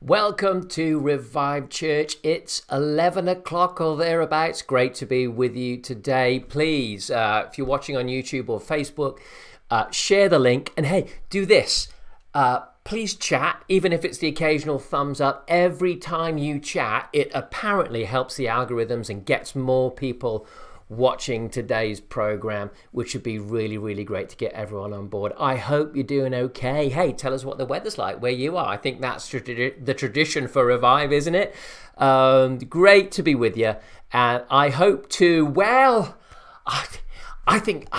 Welcome to Revive Church. It's 11 o'clock or thereabouts. Great to be with you today. Please, if you're watching on YouTube or Facebook, share the link. And hey, do this. Please chat, even if it's the occasional thumbs up. Every time you chat, it apparently helps the algorithms and gets more people watching today's program, which would be really, really great to get everyone on board. I hope you're doing okay. Hey, tell us what the weather's like where you are. I think that's the tradition for Revive, isn't it? Great to be with you. And I hope to, I think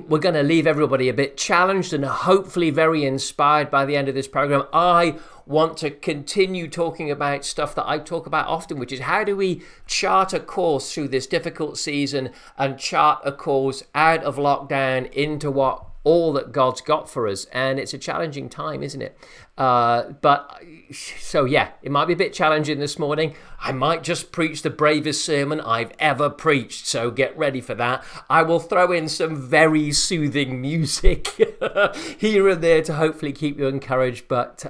we're going to leave everybody a bit challenged and hopefully very inspired by the end of this program. I want to continue talking about stuff that I talk about often, which is how do we chart a course through this difficult season and chart a course out of lockdown into what all that God's got for us. And it's a challenging time, isn't it? So yeah, it might be a bit challenging this morning. I might just preach the bravest sermon I've ever preached, so get ready for that. I will throw in some very soothing music here and there to hopefully keep you encouraged. But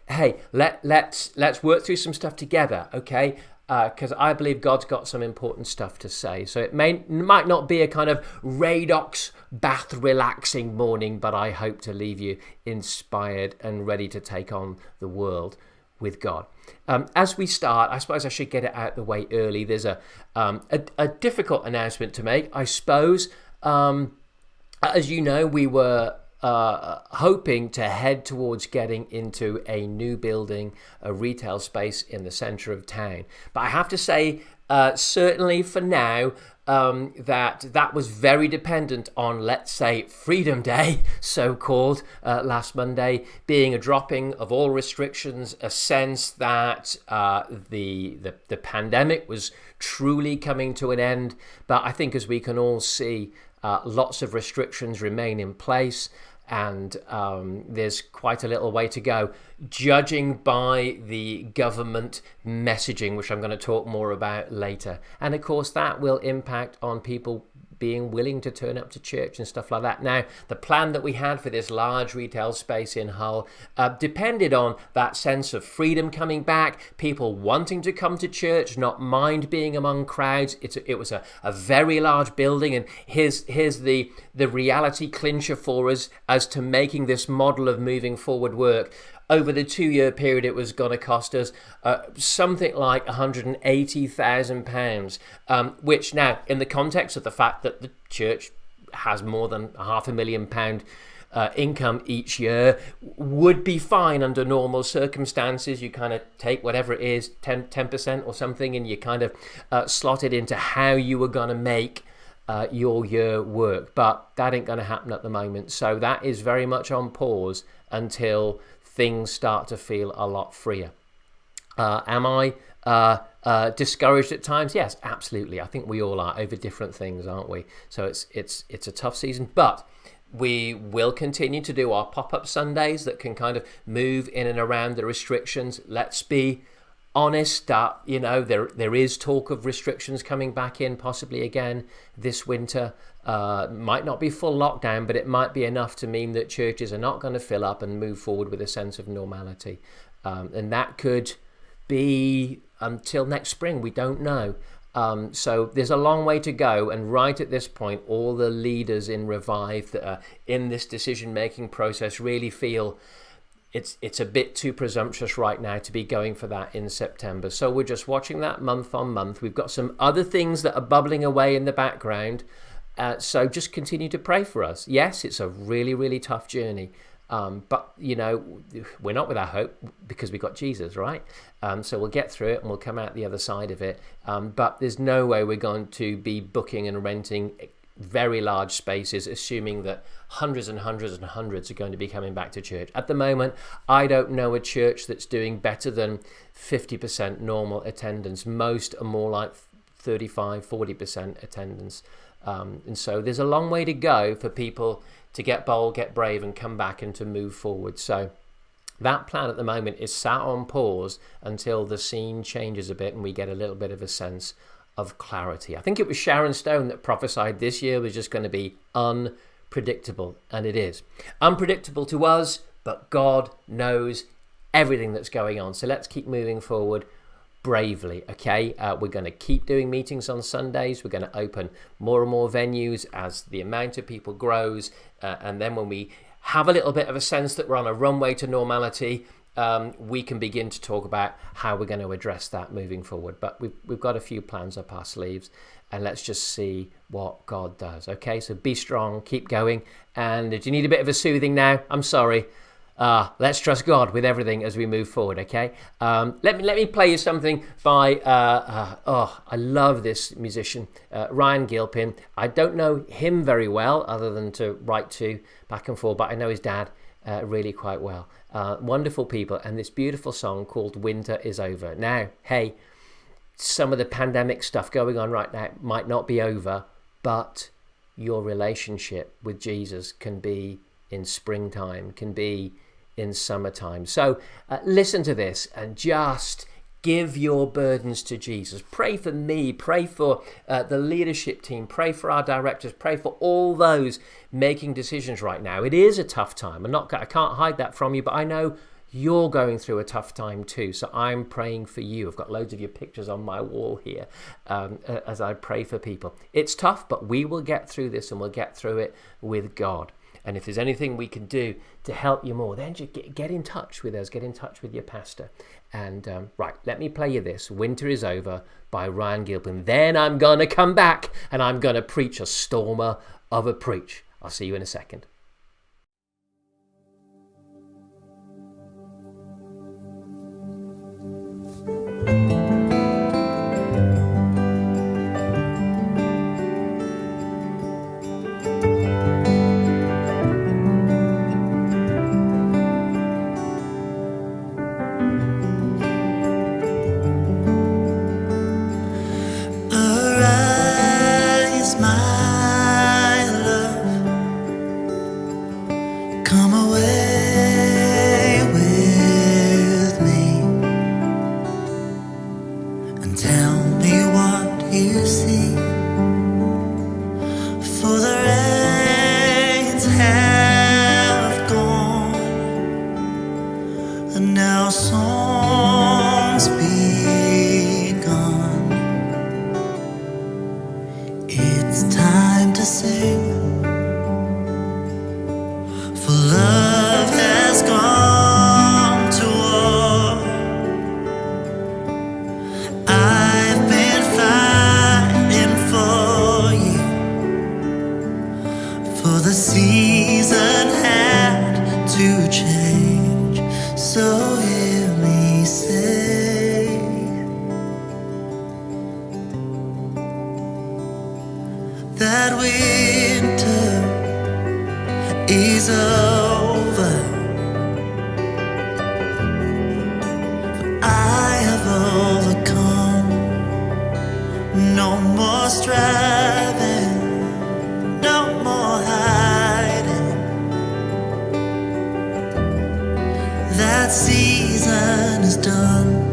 hey, let's work through some stuff together, okay? Because I believe God's got some important stuff to say. So it might not be a kind of Radox bath relaxing morning, but I hope to leave you inspired and ready to take on the world with God. As we start, I suppose I should get it out the way early. There's a difficult announcement to make, I suppose. As you know, we were hoping to head towards getting into a new building, a retail space in the centre of town. But I have to say, certainly for now, that was very dependent on, let's say, Freedom Day, so-called, last Monday, being a dropping of all restrictions, a sense that the pandemic was truly coming to an end. But I think, as we can all see, lots of restrictions remain in place. And there's quite a little way to go, judging by the government messaging, which I'm going to talk more about later. And of course, that will impact on people being willing to turn up to church and stuff like that. Now, the plan that we had for this large retail space in Hull depended on that sense of freedom coming back, people wanting to come to church, not mind being among crowds. It was a very large building, and here's the reality clincher for us as to making this model of moving forward work. Over the 2-year period, it was going to cost us something like £180,000, which now, in the context of the fact that the church has more than £500,000 income each year, would be fine under normal circumstances. You kind of take whatever it is, 10% or something, and you kind of slot it into how you were going to make your year work. But that ain't going to happen at the moment. So that is very much on pause until things start to feel a lot freer. Am I discouraged at times? Yes, absolutely. I think we all are, over different things, aren't we? So it's a tough season, but we will continue to do our pop-up Sundays that can kind of move in and around the restrictions. Let's be honest that, there is talk of restrictions coming back in possibly again this winter. Might not be full lockdown, but it might be enough to mean that churches are not going to fill up and move forward with a sense of normality. And that could be until next spring. We don't know. So there's a long way to go. And right at this point, all the leaders in Revive that are in this decision-making process really feel it's a bit too presumptuous right now to be going for that in September. So we're just watching that month on month. We've got some other things that are bubbling away in the background. So just continue to pray for us. Yes, it's a really, really tough journey. But, we're not without hope because we got Jesus, right? So we'll get through it and we'll come out the other side of it. But there's no way we're going to be booking and renting very large spaces, assuming that hundreds and hundreds and hundreds are going to be coming back to church. At the moment, I don't know a church that's doing better than 50% normal attendance. Most are more like 35, 40% attendance. And so there's a long way to go for people to get bold, get brave, and come back and to move forward. So that plan at the moment is sat on pause until the scene changes a bit and we get a little bit of a sense of clarity. I think it was Sharon Stone that prophesied this year was just going to be unpredictable, and it is. Unpredictable to us, but God knows everything that's going on. So let's keep moving forward bravely, okay? We're going to keep doing meetings on Sundays. We're going to open more and more venues as the amount of people grows. And then when we have a little bit of a sense that we're on a runway to normality, we can begin to talk about how we're going to address that moving forward. But we've got a few plans up our sleeves, and let's just see what God does, okay? So be strong, keep going. And if you need a bit of a soothing now, I'm sorry. Let's trust God with everything as we move forward, okay? Let me play you something by, I love this musician, Ryan Gilpin. I don't know him very well other than to write to back and forth, but I know his dad really quite well. Wonderful people, and this beautiful song called Winter is Over. Now, hey, some of the pandemic stuff going on right now might not be over, but your relationship with Jesus can be in springtime, can be in summertime. So listen to this and just give your burdens to Jesus. Pray for me, pray for the leadership team, pray for our directors, pray for all those making decisions right now. It is a tough time. I can't hide that from you, but I know you're going through a tough time too. So I'm praying for you. I've got loads of your pictures on my wall here as I pray for people. It's tough, but we will get through this, and we'll get through it with God. And if there's anything we can do to help you more, then just get in touch with us, get in touch with your pastor. And right, let me play you this, Winter is Over by Ryan Gilpin. Then I'm going to come back and I'm going to preach a stormer of a preach. I'll see you in a second. That season is done.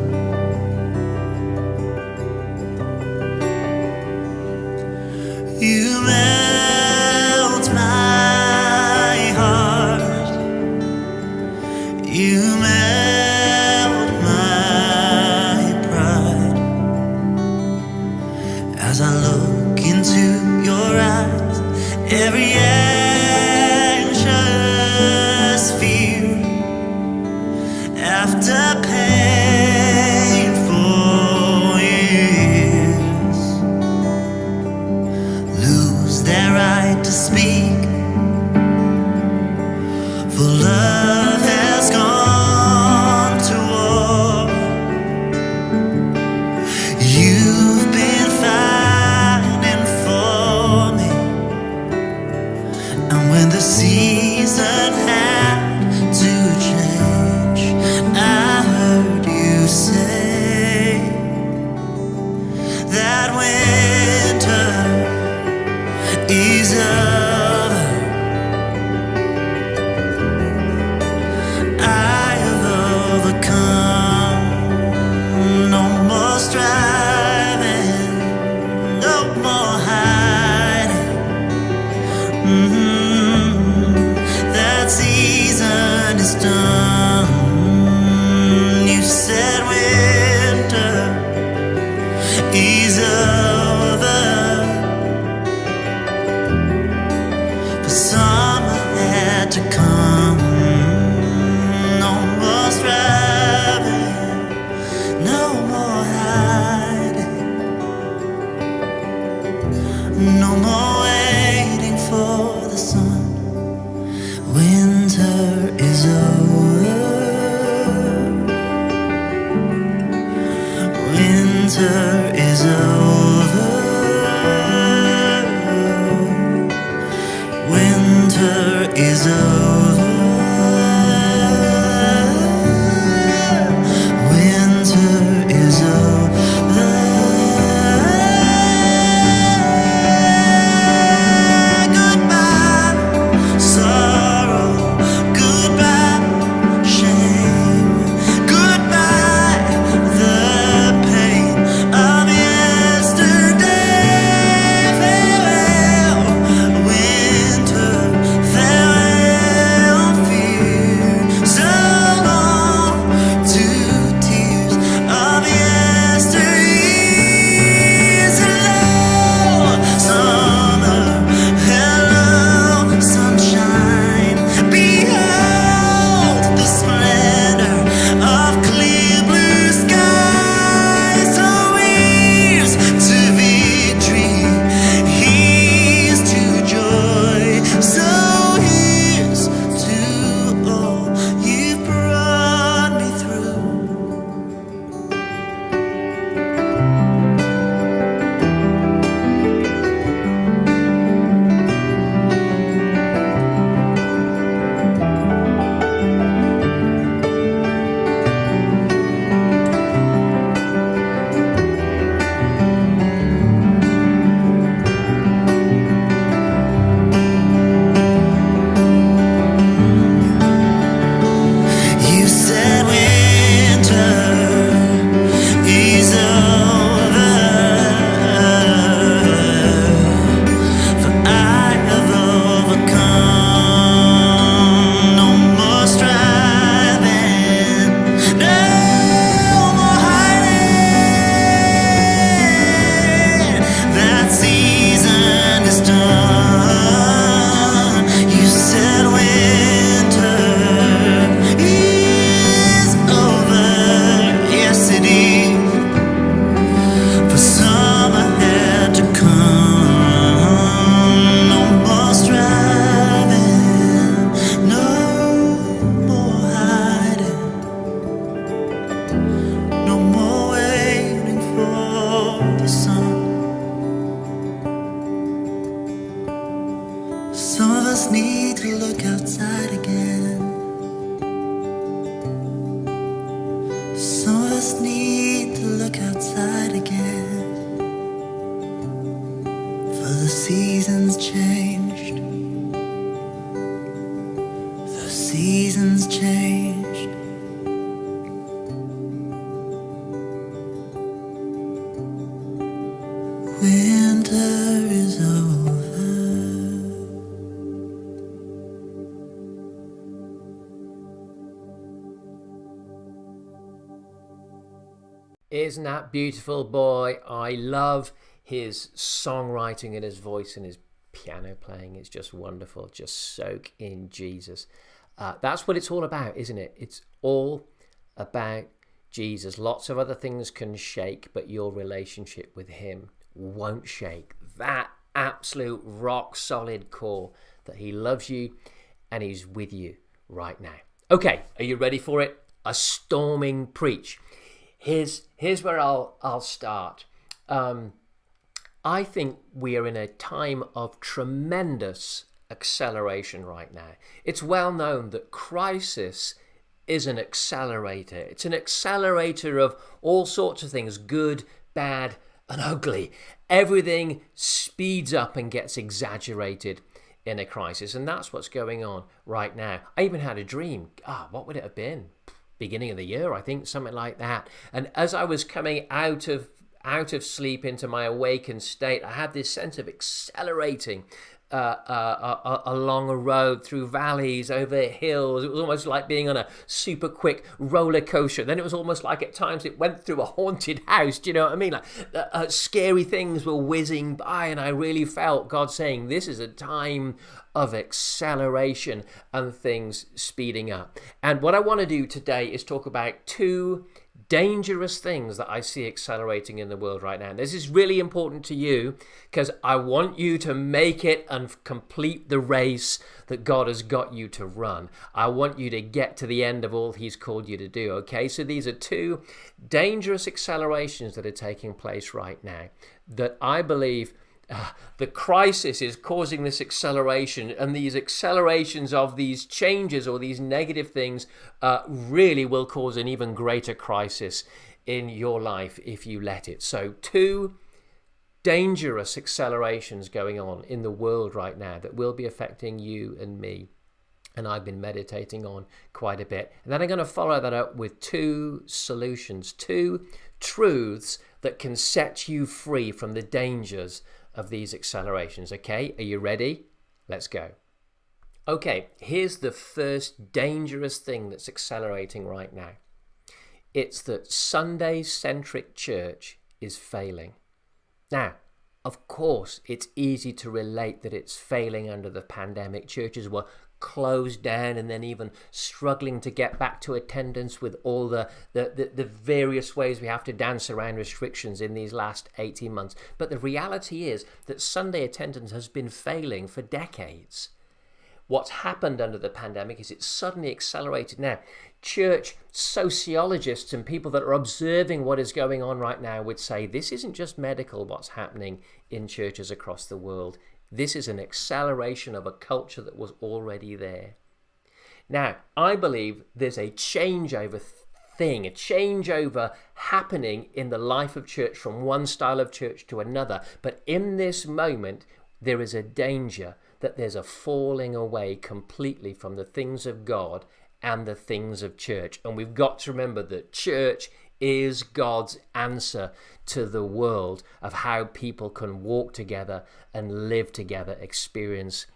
summer had to come. No more striving, no more hiding, no more waiting for the sun. Winter is over. Winter is over. Winter is over. Winter is over. Goodbye, sorrow. Goodbye, shame. Goodbye, the pain of yesterday. Farewell, winter. Farewell, fear. So long to tears of yesteryears. Hello, summer. Hello, sunshine. Behold the splendor of clear blue skies. So here's to victory. Here's to joy. So here's to all you've brought me through. You said winter is over, for I have overcome. No more striving, no more hiding. That season is done. You said winter is over. Yes, it is. For summer had to come. No more striving, no more hiding, no more waiting for the sun. Some of us need to look outside again. Some of us need to look outside again. For the seasons changed. The seasons changed. Winter is over. Isn't that beautiful, boy? I love his songwriting and his voice and his piano playing. It's just wonderful. Just soak in Jesus. That's what it's all about, isn't it? It's all about Jesus. Lots of other things can shake, but your relationship with him won't shake. That absolute rock solid core that he loves you and he's with you right now. Okay, are you ready for it? A storming preach. Here's where I'll start. I think we are in a time of tremendous acceleration right now. It's well known that crisis is an accelerator. It's an accelerator of all sorts of things, good, bad, and ugly. Everything speeds up and gets exaggerated in a crisis, and that's what's going on right now. I even had a dream. What would it have been? Beginning of the year, I think, something like that. And as I was coming out of out of sleep into my awakened state, I had this sense of accelerating along a road, through valleys, over hills. It was almost like being on a super quick roller coaster. Then it was almost like at times it went through a haunted house. Do you know what I mean? Like scary things were whizzing by, and I really felt God saying, this is a time of acceleration and things speeding up. And what I want to do today is talk about two dangerous things that I see accelerating in the world right now. And this is really important to you because I want you to make it and complete the race that God has got you to run. I want you to get to the end of all He's called you to do, okay? So these are two dangerous accelerations that are taking place right now that I believe the crisis is causing this acceleration, and these accelerations of these changes or these negative things really will cause an even greater crisis in your life if you let it. So two dangerous accelerations going on in the world right now that will be affecting you and me, and I've been meditating on quite a bit. And then I'm going to follow that up with two solutions, two truths that can set you free from the dangers of these accelerations. Okay, are you ready? Let's go. Okay, here's the first dangerous thing that's accelerating right now. It's that Sunday-centric church is failing. Now, of course, it's easy to relate that it's failing under the pandemic. Churches were closed down and then even struggling to get back to attendance with all the various ways we have to dance around restrictions in these last 18 months. But the reality is that Sunday attendance has been failing for decades. What's happened under the pandemic is it's suddenly accelerated now. Church sociologists and people that are observing what is going on right now would say this isn't just medical what's happening in churches across the world. This is an acceleration of a culture that was already there. Now, I believe there's a changeover thing, a changeover happening in the life of church from one style of church to another. But in this moment, there is a danger that there's a falling away completely from the things of God and the things of church. And we've got to remember that church is God's answer to the world of how people can walk together and live together, experiencing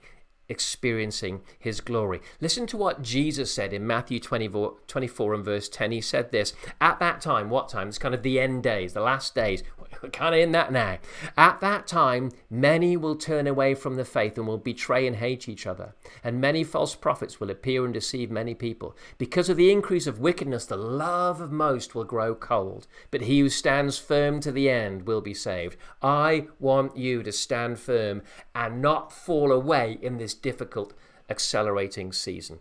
His glory. Listen to what Jesus said in Matthew 24 and verse 10. He said this, at that time, what time? It's kind of the end days, the last days. We're kind of in that now. At that time, many will turn away from the faith and will betray and hate each other. And many false prophets will appear and deceive many people. Because of the increase of wickedness, the love of most will grow cold. But he who stands firm to the end will be saved. I want you to stand firm and not fall away in this difficult accelerating season.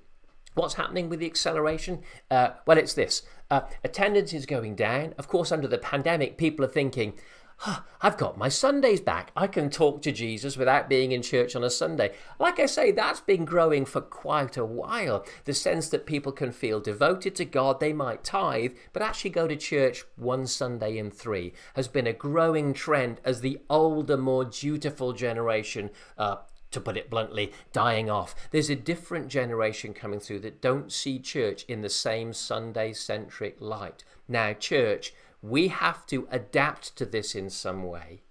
What's happening with the acceleration? Well, it's this. Attendance is going down. Of course, under the pandemic, people are thinking, I've got my Sundays back. I can talk to Jesus without being in church on a Sunday. Like I say, that's been growing for quite a while. The sense that people can feel devoted to God, they might tithe, but actually go to church one Sunday in 3 has been a growing trend as the older, more dutiful generation to put it bluntly, dying off. There's a different generation coming through that don't see church in the same Sunday-centric light. Now, church, we have to adapt to this in some way.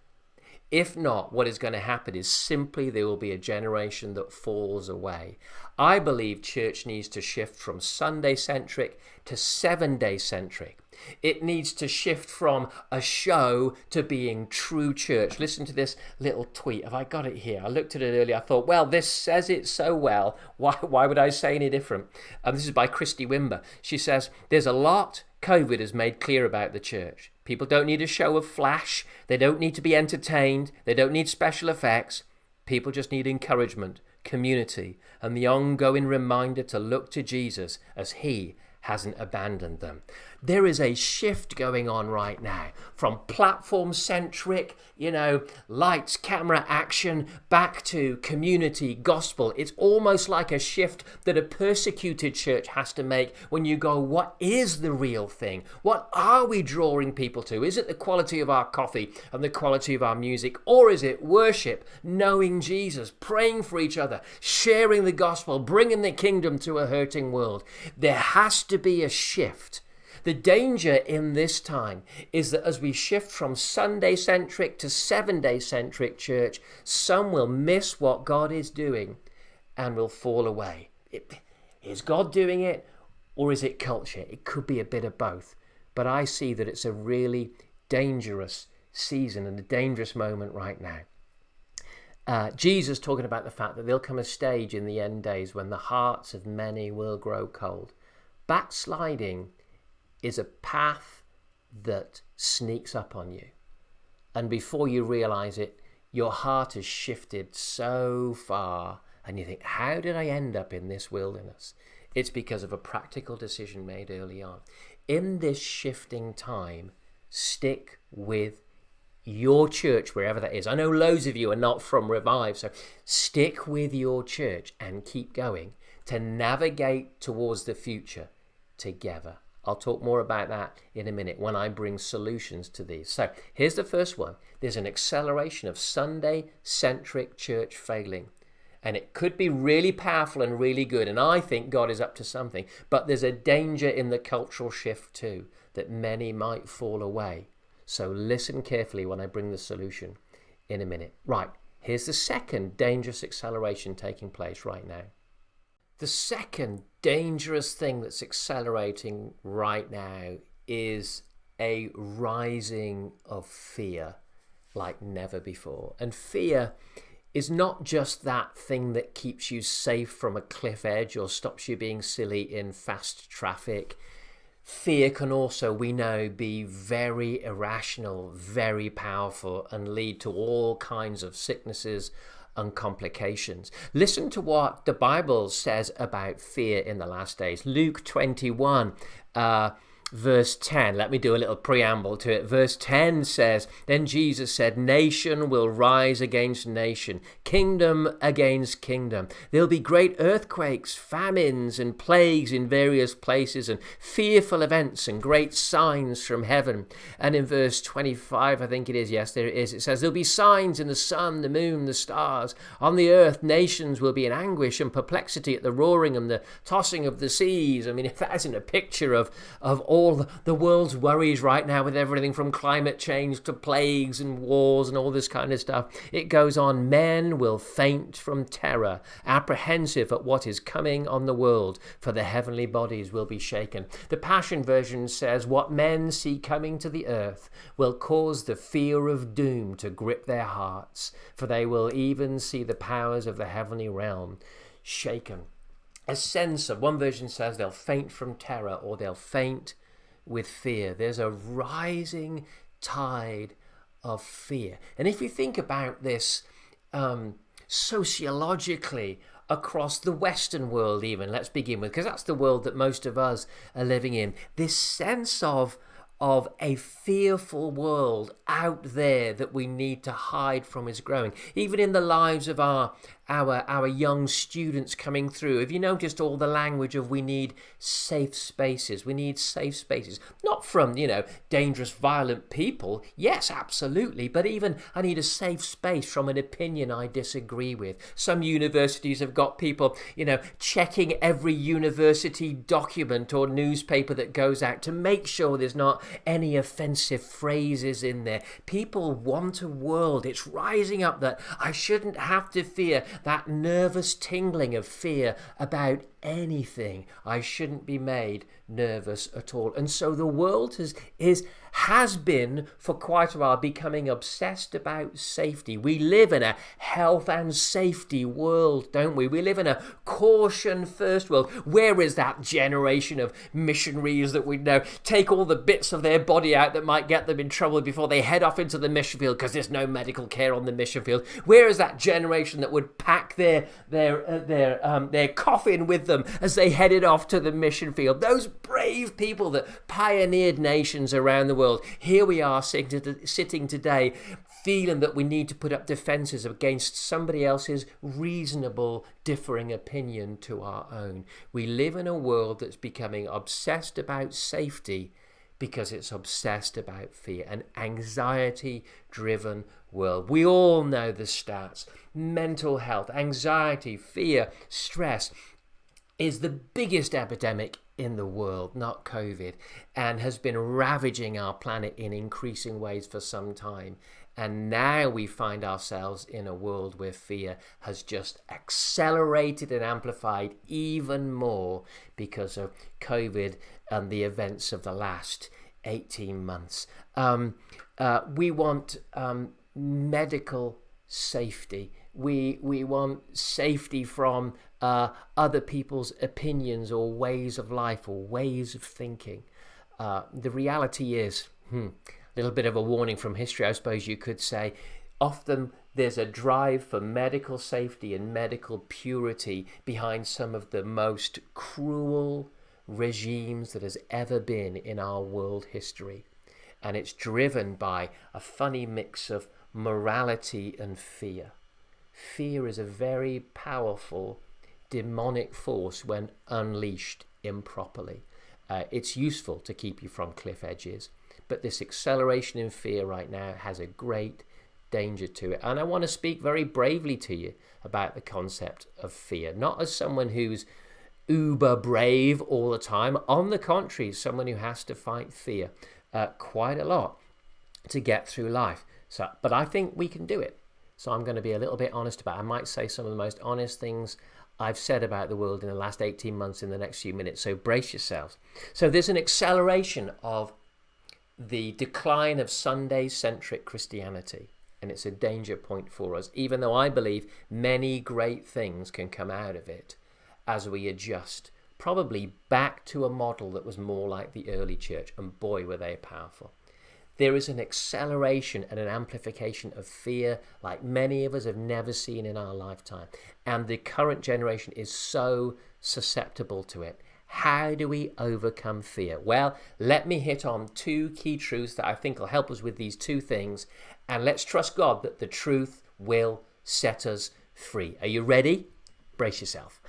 If not, what is going to happen is simply there will be a generation that falls away. I believe church needs to shift from Sunday-centric to 7-day-centric. It needs to shift from a show to being true church. Listen to this little tweet. Have I got it here? I looked at it earlier. I thought, well, this says it so well. Why would I say any different? This is by Christy Wimber. She says, there's a lot COVID has made clear about the church. People don't need a show of flash. They don't need to be entertained. They don't need special effects. People just need encouragement, community, and the ongoing reminder to look to Jesus as He hasn't abandoned them. There is a shift going on right now from platform-centric, lights, camera, action, back to community, gospel. It's almost like a shift that a persecuted church has to make when you go, what is the real thing? What are we drawing people to? Is it the quality of our coffee and the quality of our music? Or is it worship, knowing Jesus, praying for each other, sharing the gospel, bringing the kingdom to a hurting world? There has to be a shift. The danger in this time is that as we shift from Sunday-centric to 7-day-centric church, some will miss what God is doing and will fall away. Is God doing it, or is it culture? It could be a bit of both. But I see that it's a really dangerous season and a dangerous moment right now. Jesus talking about the fact that there'll come a stage in the end days when the hearts of many will grow cold. Backsliding is a path that sneaks up on you. And before you realize it, your heart has shifted so far and you think, how did I end up in this wilderness? It's because of a practical decision made early on. In this shifting time, stick with your church, wherever that is. I know loads of you are not from Revive, so stick with your church and keep going to navigate towards the future together. I'll talk more about that in a minute when I bring solutions to these. So here's the first one. There's an acceleration of Sunday-centric church failing. And it could be really powerful and really good. And I think God is up to something. But there's a danger in the cultural shift too, that many might fall away. So listen carefully when I bring the solution in a minute. Right, here's the second dangerous acceleration taking place right now. The second dangerous thing that's accelerating right now is a rising of fear like never before. And fear is not just that thing that keeps you safe from a cliff edge or stops you being silly in fast traffic. Fear can also, we know, be very irrational, very powerful, and lead to all kinds of sicknesses and complications. Listen to what the Bible says about fear in the last days. Luke 21, verse 10. Let me do a little preamble to it. Verse 10 says, "Then Jesus said, nation will rise against nation, kingdom against kingdom. There'll be great earthquakes, famines, and plagues in various places, and fearful events and great signs from heaven." And in verse 25, I think it is, yes, there it is, it says, "There'll be signs in the sun, the moon, the stars. On the earth, nations will be in anguish and perplexity at the roaring and the tossing of the seas." I mean, if that isn't a picture of all the world's worries right now, with everything from climate change to plagues and wars and all this kind of stuff. It goes on. "Men will faint from terror, apprehensive at what is coming on the world, for the heavenly bodies will be shaken." The Passion Version says, "What men see coming to the earth will cause the fear of doom to grip their hearts, for they will even see the powers of the heavenly realm shaken." A sense of, one version says they'll faint from terror, or they'll faint with fear. There's a rising tide of fear. And if you think about this sociologically across the Western world even, let's begin with, because that's the world that most of us are living in, this sense of a fearful world out there that we need to hide from is growing. Even in the lives of our young students coming through, have you noticed all the language of we need safe spaces? We need safe spaces. Not from, dangerous, violent people. Yes, absolutely. But even I need a safe space from an opinion I disagree with. Some universities have got people, checking every university document or newspaper that goes out to make sure there's not any offensive phrases in there. People want a world. It's rising up that I shouldn't have to fear that nervous tingling of fear about anything. I shouldn't be made nervous at all. And so the world has been for quite a while becoming obsessed about safety. We live in a health and safety world, don't we? We live in a caution first world. Where is that generation of missionaries that we know take all the bits of their body out that might get them in trouble before they head off into the mission field because there's no medical care on the mission field? Where is that generation that would pack their coffin with them as they headed off to the mission field? Those brave people that pioneered nations around the world. Here we are sitting today feeling that we need to put up defenses against somebody else's reasonable differing opinion to our own. We live in a world that's becoming obsessed about safety because it's obsessed about fear, an anxiety-driven world. We all know the stats. Mental health, anxiety, fear, stress is the biggest epidemic in the world, not COVID, and has been ravaging our planet in increasing ways for some time. And now we find ourselves in a world where fear has just accelerated and amplified even more because of COVID and the events of the last 18 months. We want medical safety. We want safety from other people's opinions or ways of life or ways of thinking. The reality is, a little bit of a warning from history, I suppose you could say, often there's a drive for medical safety and medical purity behind some of the most cruel regimes that has ever been in our world history. And it's driven by a funny mix of morality and fear. Fear is a very powerful demonic force when unleashed improperly. It's useful to keep you from cliff edges, but this acceleration in fear right now has a great danger to it. And I want to speak very bravely to you about the concept of fear, not as someone who's uber brave all the time. On the contrary, someone who has to fight fear quite a lot to get through life. But I think we can do it. So I'm going to be a little bit honest about it. I might say some of the most honest things I've said about the world in the last 18 months in the next few minutes. So brace yourselves. So there's an acceleration of the decline of Sunday-centric Christianity. And it's a danger point for us, even though I believe many great things can come out of it as we adjust, probably back to a model that was more like the early church. And boy, were they powerful. There is an acceleration and an amplification of fear like many of us have never seen in our lifetime. And the current generation is so susceptible to it. How do we overcome fear? Well, let me hit on two key truths that I think will help us with these two things. And let's trust God that the truth will set us free. Are you ready? Brace yourself.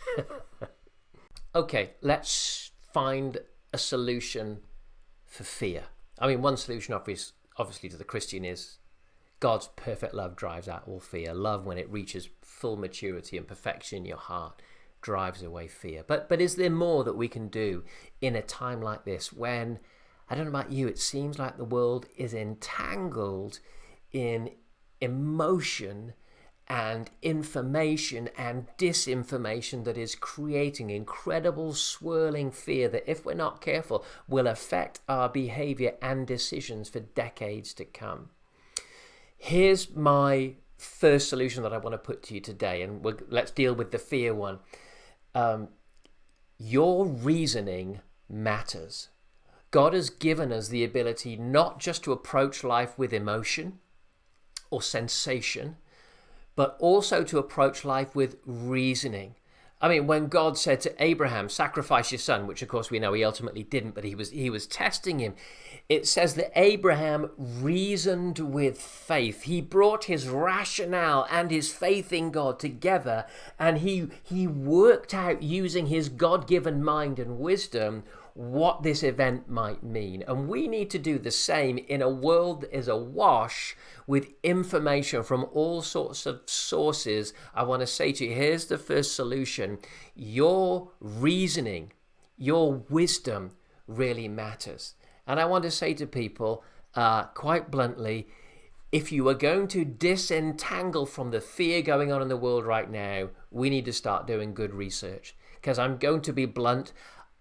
Okay, let's find a solution for fear. I mean, one solution obviously to the Christian is God's perfect love drives out all fear. Love, when it reaches full maturity and perfection in your heart, drives away fear. But is there more that we can do in a time like this when, I don't know about you, it seems like the world is entangled in emotion and information and disinformation that is creating incredible swirling fear that, if we're not careful, will affect our behavior and decisions for decades to come. Here's my first solution that I want to put to you today, and let's deal with the fear one. Your reasoning matters. God has given us the ability not just to approach life with emotion or sensation, but also to approach life with reasoning. I mean, when God said to Abraham, sacrifice your son, which of course we know he ultimately didn't, but he was testing him. It says that Abraham reasoned with faith. He brought his rationale and his faith in God together, and he worked out, using his God-given mind and wisdom, what this event might mean. And we need to do the same in a world that is awash with information from all sorts of sources. I want to say to you, here's the first solution. Your reasoning, your wisdom really matters. And I want to say to people, quite bluntly, if you are going to disentangle from the fear going on in the world right now, we need to start doing good research. Because I'm going to be blunt,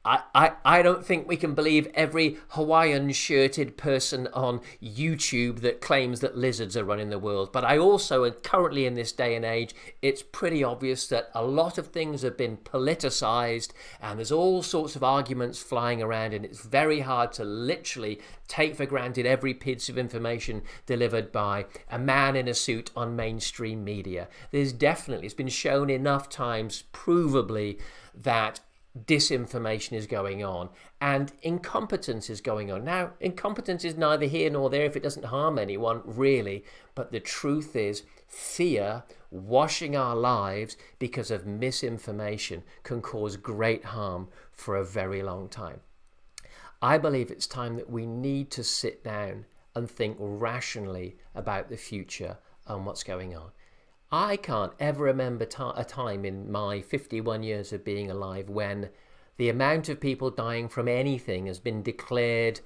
I don't think we can believe every Hawaiian shirted person on YouTube that claims that lizards are running the world. But I also, currently in this day and age, it's pretty obvious that a lot of things have been politicized and there's all sorts of arguments flying around, and it's very hard to literally take for granted every piece of information delivered by a man in a suit on mainstream media. There's definitely, it's been shown enough times, provably, that disinformation is going on and incompetence is going on. Now, incompetence is neither here nor there if it doesn't harm anyone, really. But the truth is, fear washing our lives because of misinformation can cause great harm for a very long time. I believe it's time that we need to sit down and think rationally about the future and what's going on. I can't ever remember a time in my 51 years of being alive when the amount of people dying from anything has been declared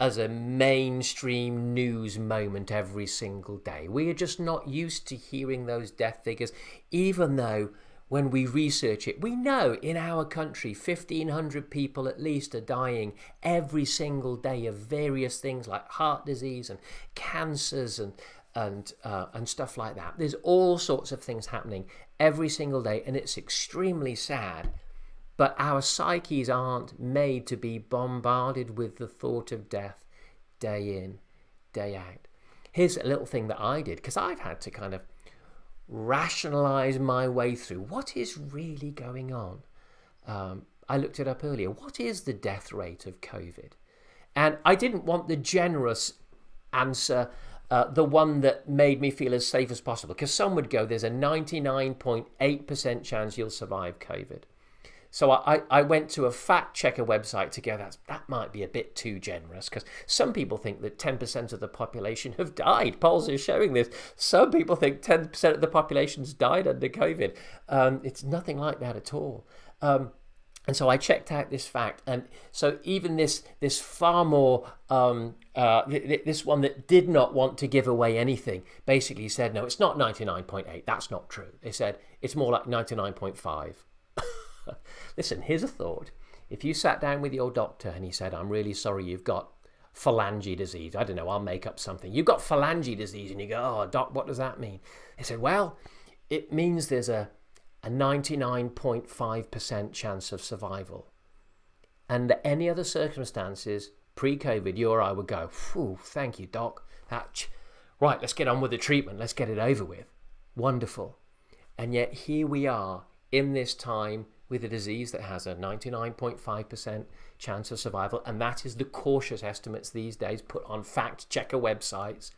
as a mainstream news moment every single day. We are just not used to hearing those death figures, even though when we research it, we know in our country 1,500 people at least are dying every single day of various things like heart disease and cancers and stuff like that. There's all sorts of things happening every single day, and it's extremely sad. But our psyches aren't made to be bombarded with the thought of death day in, day out. Here's a little thing that I did, because I've had to kind of rationalize my way through what is really going on. I looked it up earlier. What is the death rate of COVID? And I didn't want the generous answer, the one that made me feel as safe as possible, because some would go, there's a 99.8% chance you'll survive COVID. So I went to a fact checker website to go, that might be a bit too generous, because some people think that 10% of the population have died. Polls are showing this. Some people think 10% of the population's died under COVID. It's nothing like that at all. And so I checked out this fact. And so even this far more, this one that did not want to give away anything, basically said, no, it's not 99.8. That's not true. They said it's more like 99.5. Listen, here's a thought. If you sat down with your doctor and he said, I'm really sorry you've got phalange disease. I don't know, I'll make up something. You've got phalange disease, and you go, oh, doc, what does that mean? They said, well, it means there's a 99.5% chance of survival. Under any other circumstances, pre-COVID, you or I would go, phew, thank you, doc. Right, let's get on with the treatment. Let's get it over with. Wonderful. And yet here we are in this time with a disease that has a 99.5% chance of survival, and that is the cautious estimates these days put on fact checker websites,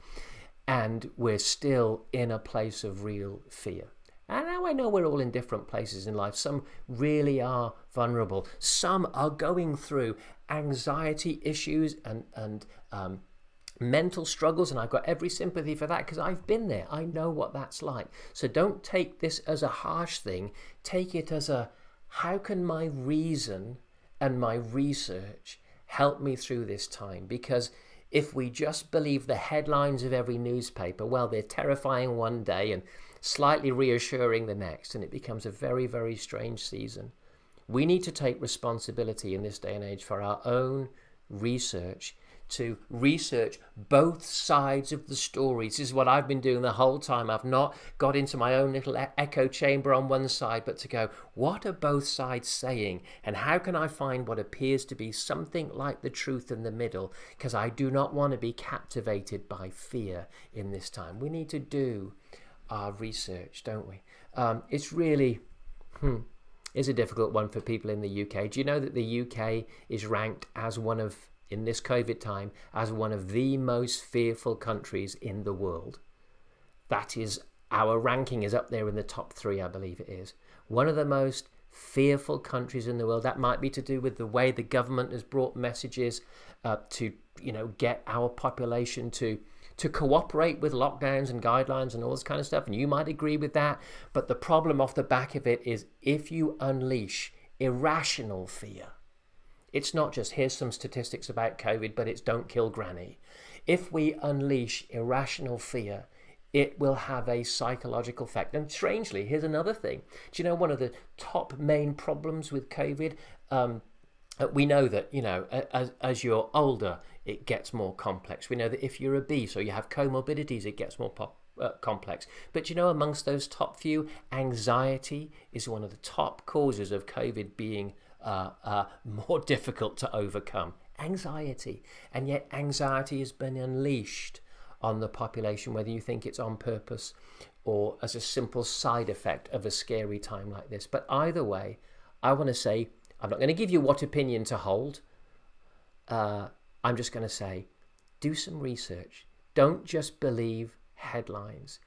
and we're still in a place of real fear. And now I know we're all in different places in life. Some really are vulnerable. Some are going through anxiety issues and mental struggles, and I've got every sympathy for that because I've been there. I know what that's like. So don't take this as a harsh thing. Take it as how can my reason and my research help me through this time? Because if we just believe the headlines of every newspaper, well, they're terrifying one day and slightly reassuring the next, and it becomes a very, very strange season. We need to take responsibility in this day and age for our own research, to research both sides of the stories. This is what I've been doing the whole time. I've not got into my own little echo chamber on one side, but to go, what are both sides saying? And how can I find what appears to be something like the truth in the middle? Because I do not want to be captivated by fear in this time. We need to do our research, don't we? It's really, is a difficult one for people in the UK. Do you know that the UK is ranked as in this COVID time, as one of the most fearful countries in the world? That is, our ranking is up there in the top 3, I believe it is. One of the most fearful countries in the world. That might be to do with the way the government has brought messages to, get our population to cooperate with lockdowns and guidelines and all this kind of stuff. And you might agree with that. But the problem off the back of it is if you unleash irrational fear, it's not just here's some statistics about COVID, but it's don't kill granny. If we unleash irrational fear, it will have a psychological effect. And strangely, here's another thing. Do you know one of the top main problems with COVID? We know that, as you're older, it gets more complex. We know that if you're obese or you have comorbidities, it gets more complex. But amongst those top few, anxiety is one of the top causes of COVID being more difficult to overcome. Anxiety. And yet anxiety has been unleashed on the population, whether you think it's on purpose or as a simple side effect of a scary time like this. But either way, I want to say, I'm not going to give you what opinion to hold. I'm just going to say, do some research. Don't just believe headlines.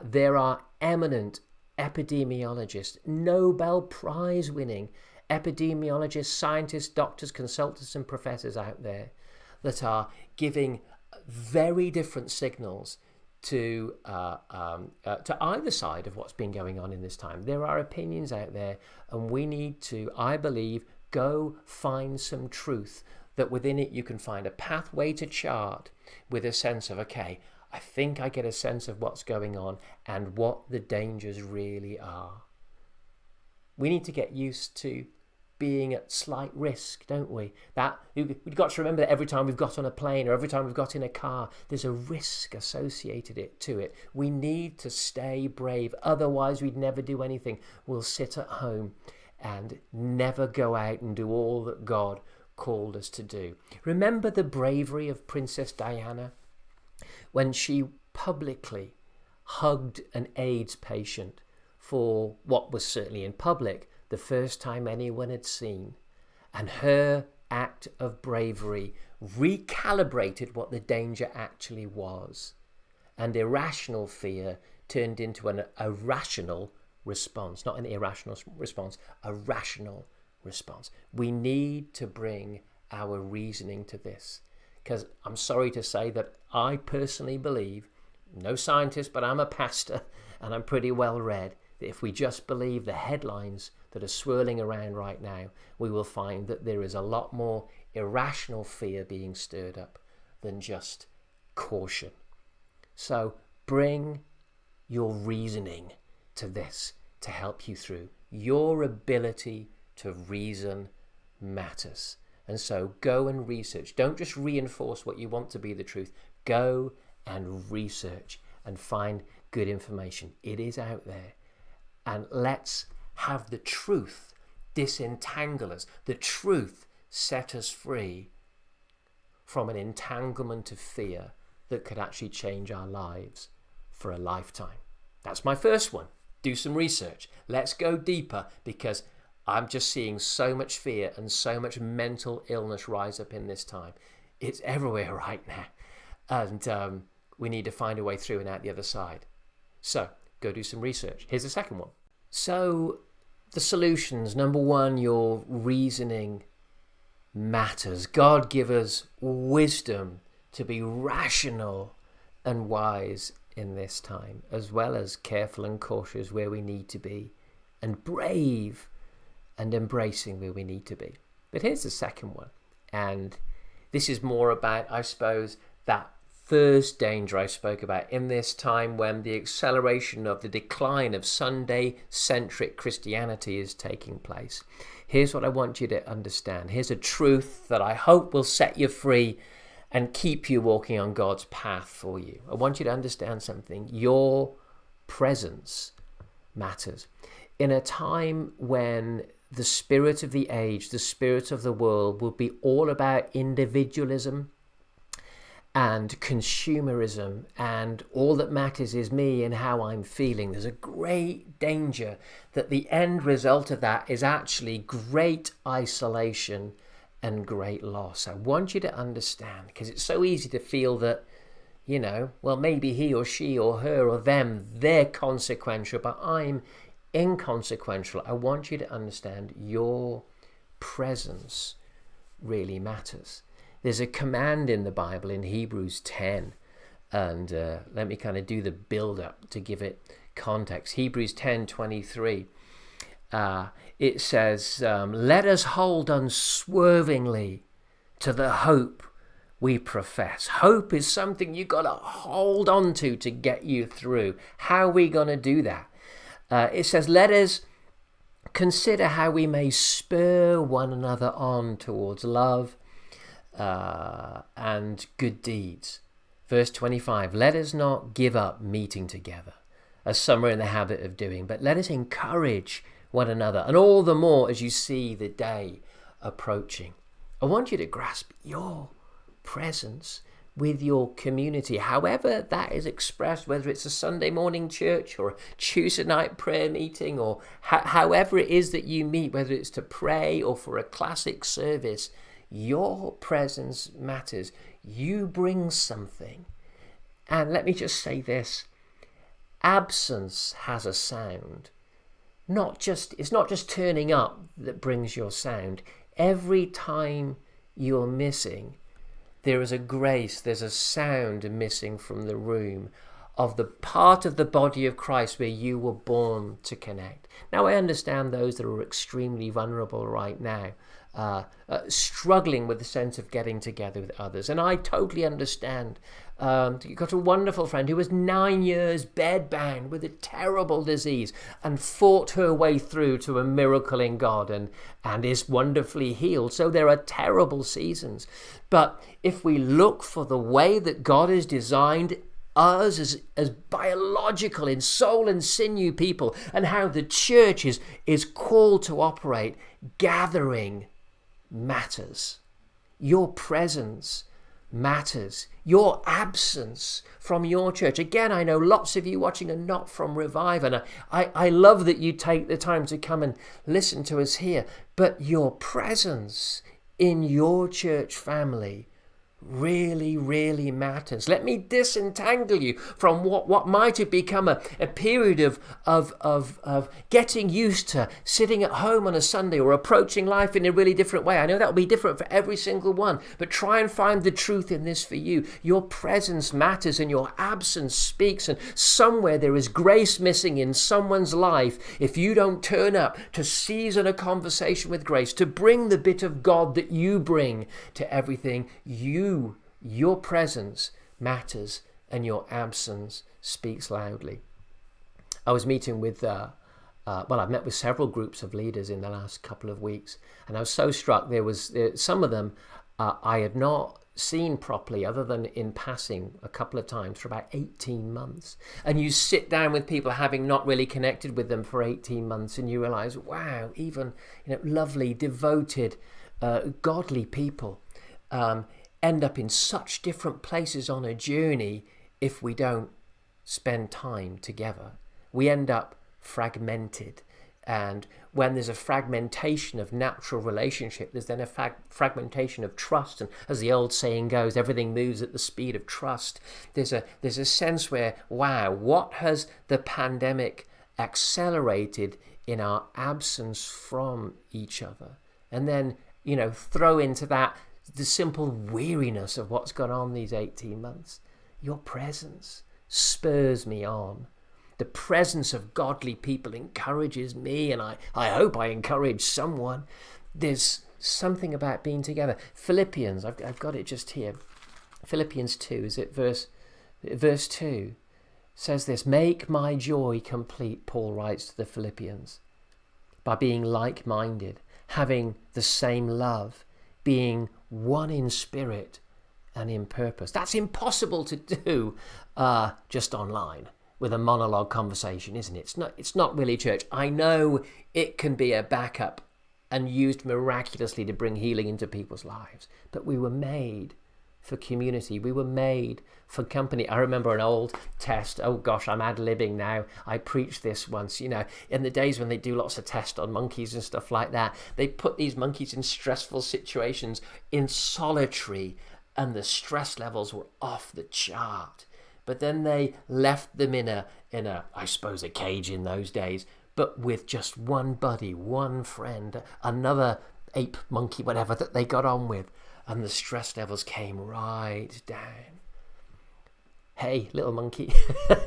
There are eminent epidemiologists, Nobel Prize winning epidemiologists, scientists, doctors, consultants and professors out there that are giving very different signals to either side of what's been going on in this time. There are opinions out there, and we need to, I believe, go find some truth, that within it you can find a pathway to chart with a sense of, okay, I think I get a sense of what's going on and what the dangers really are. We need to get used to being at slight risk, don't we? That we've got to remember that every time we've got on a plane or every time we've got in a car, there's a risk associated to it. We need to stay brave, otherwise we'd never do anything. We'll sit at home and never go out and do all that God called us to do. Remember the bravery of Princess Diana when she publicly hugged an AIDS patient for what was certainly in public the first time anyone had seen. And her act of bravery recalibrated what the danger actually was. And irrational fear turned into a rational response, not an irrational response, a rational response. We need to bring our reasoning to this, because I'm sorry to say that I personally believe, no scientist, but I'm a pastor and I'm pretty well read, that if we just believe the headlines that are swirling around right now, we will find that there is a lot more irrational fear being stirred up than just caution. So bring your reasoning to this to help you through. Your ability to reason matters. And so go and research. Don't just reinforce what you want to be the truth. Go and research and find good information. It is out there. And let's have the truth disentangle us. The truth set us free from an entanglement of fear that could actually change our lives for a lifetime. That's my first one. Do some research. Let's go deeper, because I'm just seeing so much fear and so much mental illness rise up in this time. It's everywhere right now. And we need to find a way through and out the other side. So go do some research. Here's the second one. So the solutions. Number one, your reasoning matters. God give us wisdom to be rational and wise in this time, as well as careful and cautious where we need to be, and brave and embracing where we need to be. But here's the second one. And this is more about, I suppose, that first danger I spoke about in this time when the acceleration of the decline of Sunday-centric Christianity is taking place. Here's what I want you to understand. Here's a truth that I hope will set you free and keep you walking on God's path for you. I want you to understand something. Your presence matters. In a time when the spirit of the age, the spirit of the world will be all about individualism and consumerism, and all that matters is me and how I'm feeling. There's a great danger that the end result of that is actually great isolation and great loss. I want you to understand, because it's so easy to feel that, you know, well, maybe he or she or her or them, they're consequential, but I'm inconsequential. I want you to understand your presence really matters. There's a command in the Bible in Hebrews 10, and let me kind of do the build-up to give it context. Hebrews 10:23, it says, let us hold unswervingly to the hope we profess. Hope is something you've got to hold on to get you through. How are we going to do that? It says, let us consider how we may spur one another on towards love and good deeds. Verse 25, let us not give up meeting together, as some are in the habit of doing, but let us encourage one another, and all the more as you see the day approaching. I want you to grasp your presence with your community, however that is expressed, whether it's a Sunday morning church or a Tuesday night prayer meeting, or however it is that you meet, whether it's to pray or for a classic service. Your presence matters. You bring something. And let me just say this. Absence has a sound. It's not just turning up that brings your sound. Every time you're missing, there is a grace, there's a sound missing from the room of the part of the body of Christ where you were born to connect. Now, I understand those that are extremely vulnerable right now, struggling with the sense of getting together with others. And I totally understand. You've got a wonderful friend who was 9 years bedbound with a terrible disease and fought her way through to a miracle in God and is wonderfully healed. So there are terrible seasons. But if we look for the way that God has designed us as biological in soul and sinew people, and how the church is called to operate, gathering matters. Your presence matters. Your absence from your church. Again, I know lots of you watching are not from Revive, and I love that you take the time to come and listen to us here, but your presence in your church family really, really matters. Let me disentangle you from what might have become a period of getting used to sitting at home on a Sunday or approaching life in a really different way. I know that will be different for every single one, but try and find the truth in this for you. Your presence matters and your absence speaks, and somewhere there is grace missing in someone's life if you don't turn up to season a conversation with grace, to bring the bit of God that you bring to everything. Your presence matters and your absence speaks loudly. I was meeting with, I've met with several groups of leaders in the last couple of weeks, and I was so struck. There was some of them I had not seen properly other than in passing a couple of times for about 18 months. And you sit down with people having not really connected with them for 18 months and you realize, wow, even lovely, devoted, godly people end up in such different places on a journey if we don't spend time together. We end up fragmented. And when there's a fragmentation of natural relationship, there's then a fragmentation of trust. And as the old saying goes, everything moves at the speed of trust. There's a sense where, wow, what has the pandemic accelerated in our absence from each other? And then, throw into that the simple weariness of what's gone on these 18 months. Your presence spurs me on. The presence of godly people encourages me, and I hope I encourage someone. There's something about being together. Philippians, I've got it just here. Philippians 2, is it verse 2? Says this, make my joy complete, Paul writes to the Philippians, by being like-minded, having the same love, being one in spirit and in purpose. That's impossible to do just online with a monologue conversation, isn't it? It's not really church. I know it can be a backup and used miraculously to bring healing into people's lives, but we were made for community. We were made for company. I remember an old test. Oh gosh, I'm ad-libbing now. I preached this once, in the days when they do lots of tests on monkeys and stuff like that. They put these monkeys in stressful situations in solitary, and the stress levels were off the chart. But then they left them in a I suppose a cage in those days, but with just one buddy, one friend, another ape, monkey, whatever that they got on with. And the stress levels came right down. Hey, little monkey,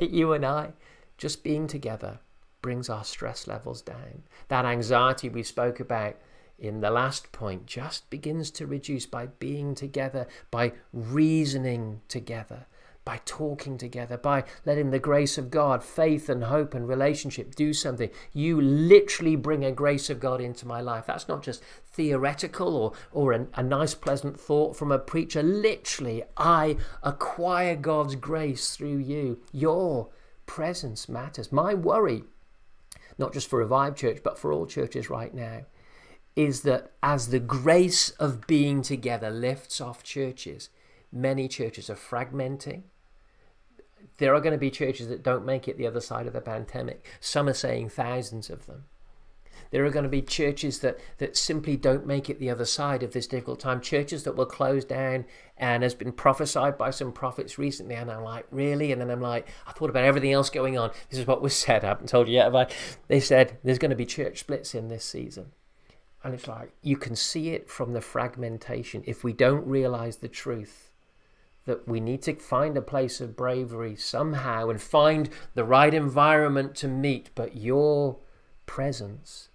you and I, just being together brings our stress levels down. That anxiety we spoke about in the last point just begins to reduce by being together, by reasoning together, by talking together, by letting the grace of God, faith and hope and relationship do something. You literally bring a grace of God into my life. That's not just theoretical or a nice pleasant thought from a preacher. Literally, I acquire God's grace through you. Your presence matters. My worry, not just for Revive Church, but for all churches right now, is that as the grace of being together lifts off churches, many churches are fragmenting. There are going to be churches that don't make it the other side of the pandemic. Some are saying thousands of them. There are going to be churches that simply don't make it the other side of this difficult time. Churches that will close down, and has been prophesied by some prophets recently. And I'm like, really? And then I'm like, I thought about everything else going on. This is what was said. I haven't told you yet, have I? They said there's going to be church splits in this season. And it's like, you can see it from the fragmentation. If we don't realize the truth that we need to find a place of bravery somehow and find the right environment to meet. But your presence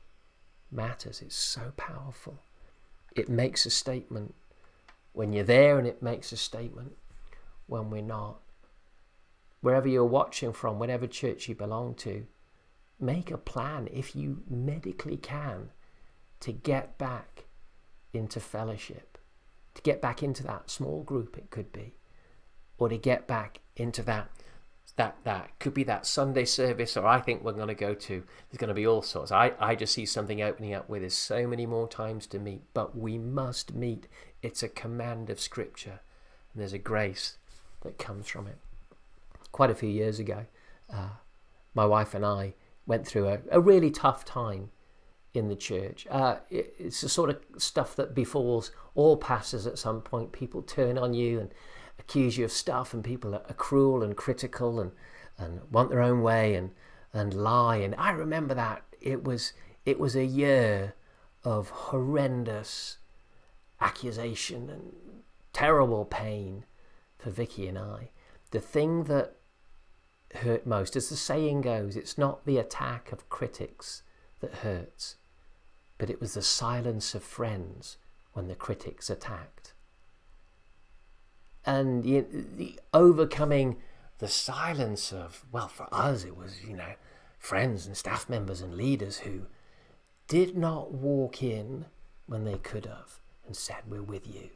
matters. It's so powerful. It makes a statement when you're there, and it makes a statement when we're not. Wherever you're watching from, whatever church you belong to, make a plan, if you medically can, to get back into fellowship, to get back into that small group, it could be, or to get back into that could be that Sunday service, or I think we're going to go to, there's going to be all sorts. I just see something opening up where there's so many more times to meet, but we must meet. It's a command of Scripture, and there's a grace that comes from it. Quite a few years ago, my wife and I went through a really tough time in the church. It's the sort of stuff that befalls all pastors at some point. People turn on you and accuse you of stuff, and people are cruel and critical and want their own way and lie. And I remember that it was a year of horrendous accusation and terrible pain for Vicky and I. The thing that hurt most, as the saying goes, it's not the attack of critics that hurts, but it was the silence of friends when the critics attacked. And the overcoming the silence of, well, for us it was, friends and staff members and leaders who did not walk in when they could have and said, we're with you.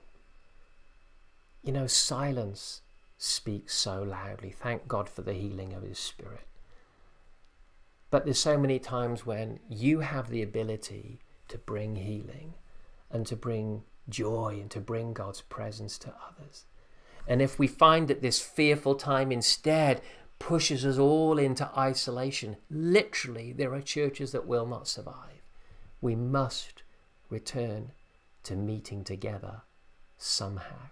Silence speaks so loudly. Thank God for the healing of His Spirit. But there's so many times when you have the ability to bring healing and to bring joy and to bring God's presence to others. And if we find that this fearful time instead pushes us all into isolation, literally there are churches that will not survive. We must return to meeting together somehow,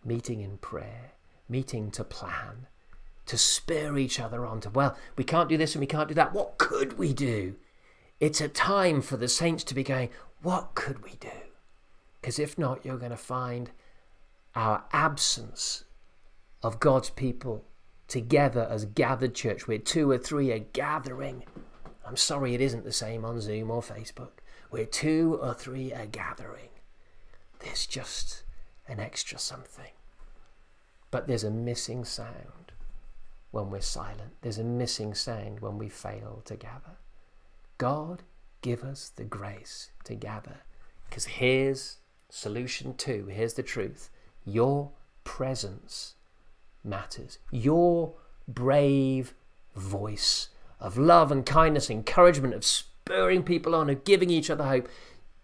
meeting in prayer, meeting to plan, to spur each other on to, well, we can't do this and we can't do that. What could we do? It's a time for the saints to be going, what could we do? Because if not, you're going to find our absence of God's people together as gathered church, where 2 or 3 are gathering. I'm sorry, it isn't the same on Zoom or Facebook. Where 2 or 3 are gathering, there's just an extra something. But there's a missing sound when we're silent. There's a missing sound when we fail to gather. God, give us the grace to gather. Because here's solution 2. Here's the truth. Your presence matters. Your brave voice of love and kindness, encouragement, of spurring people on, of giving each other hope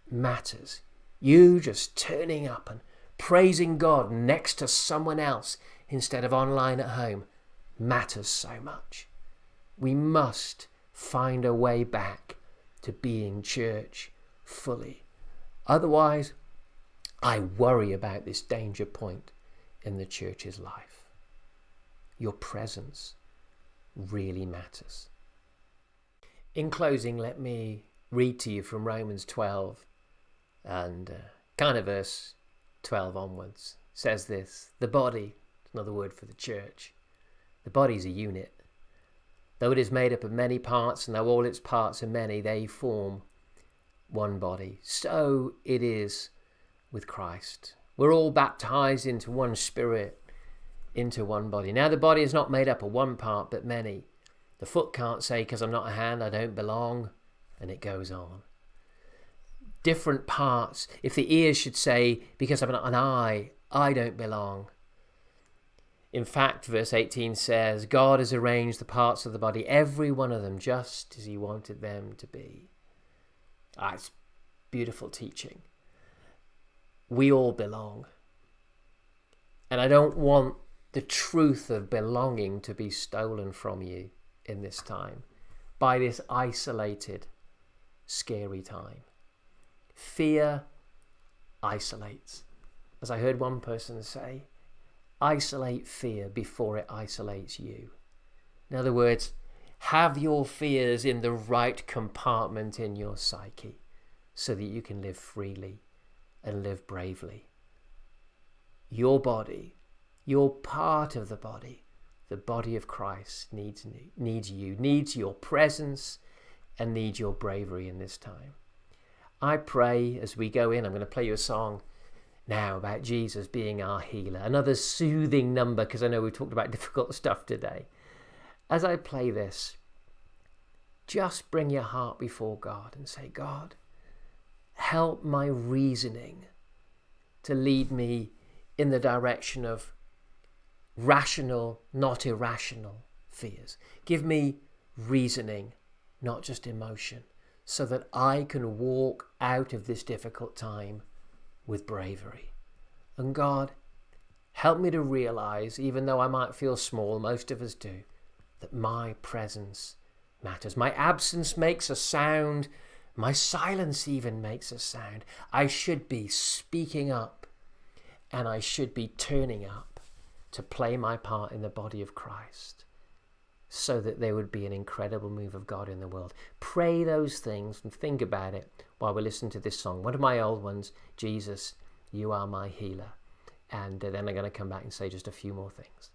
matters. You just turning up and praising God next to someone else instead of online at home matters so much. We must find a way back to being church fully. Otherwise, I worry about this danger point in the church's life. Your presence really matters. In closing, let me read to you from Romans 12 and kind of verse 12 onwards. It says this: the body, another word for the church, the body is a unit. Though it is made up of many parts, and though all its parts are many, they form one body. So it is with Christ. We're all baptized into one spirit, into one body. Now the body is not made up of one part, but many. The foot can't say, because I'm not a hand, I don't belong, and it goes on. Different parts. If the ears should say, because I'm not an eye, I don't belong. In fact, verse 18 says, God has arranged the parts of the body, every one of them, just as He wanted them to be. It's beautiful teaching. We all belong. And I don't want the truth of belonging to be stolen from you in this time by this isolated, scary time. Fear isolates. As I heard one person say, isolate fear before it isolates you. In other words, have your fears in the right compartment in your psyche so that you can live freely and live bravely. Your body You're part of the body. The body of Christ needs you, needs your presence, and needs your bravery in this time. I pray as we go in, I'm going to play you a song now about Jesus being our healer. Another soothing number, because I know we talked about difficult stuff today. As I play this, just bring your heart before God and say, God, help my reasoning to lead me in the direction of rational, not irrational fears. Give me reasoning, not just emotion, so that I can walk out of this difficult time with bravery. And God, help me to realize, even though I might feel small, most of us do, that my presence matters. My absence makes a sound. My silence even makes a sound. I should be speaking up, and I should be turning up to play my part in the body of Christ, so that there would be an incredible move of God in the world. Pray those things and think about it while we listen to this song. One of my old ones, Jesus, you are my healer. And then I'm going to come back and say just a few more things.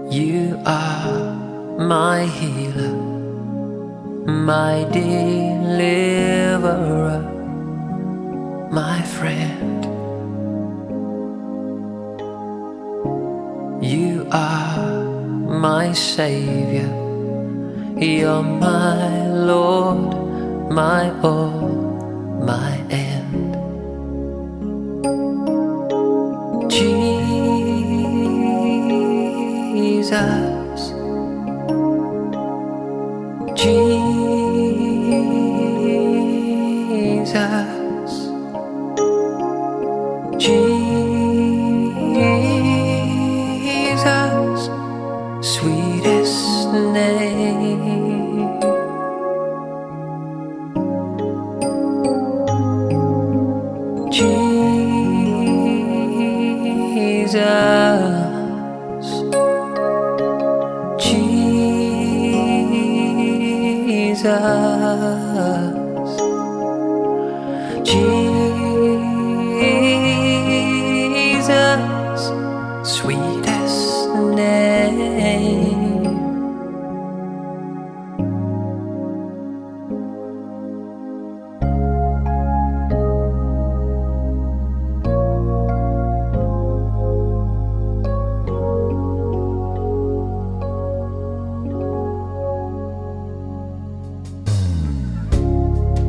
You are my healer, my deliverer, my friend. You are my Savior, you're my Lord, my all, my end. Jesus, Jesus, Jesus, sweetest name. Jesus, Jesus, sweetest name.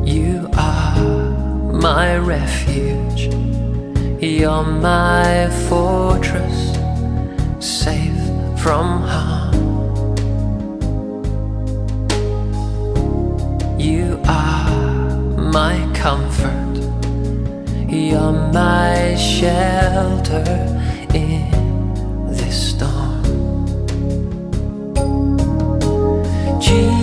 You are my refuge, you're my fortress, safe from harm. You are my comfort, you're my shelter in this storm. Jesus,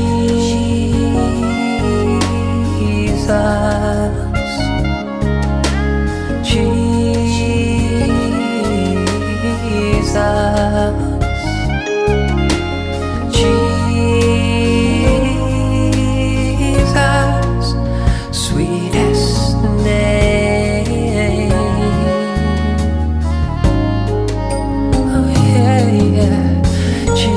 Jesus, sweetest name. Oh yeah, yeah. Jesus,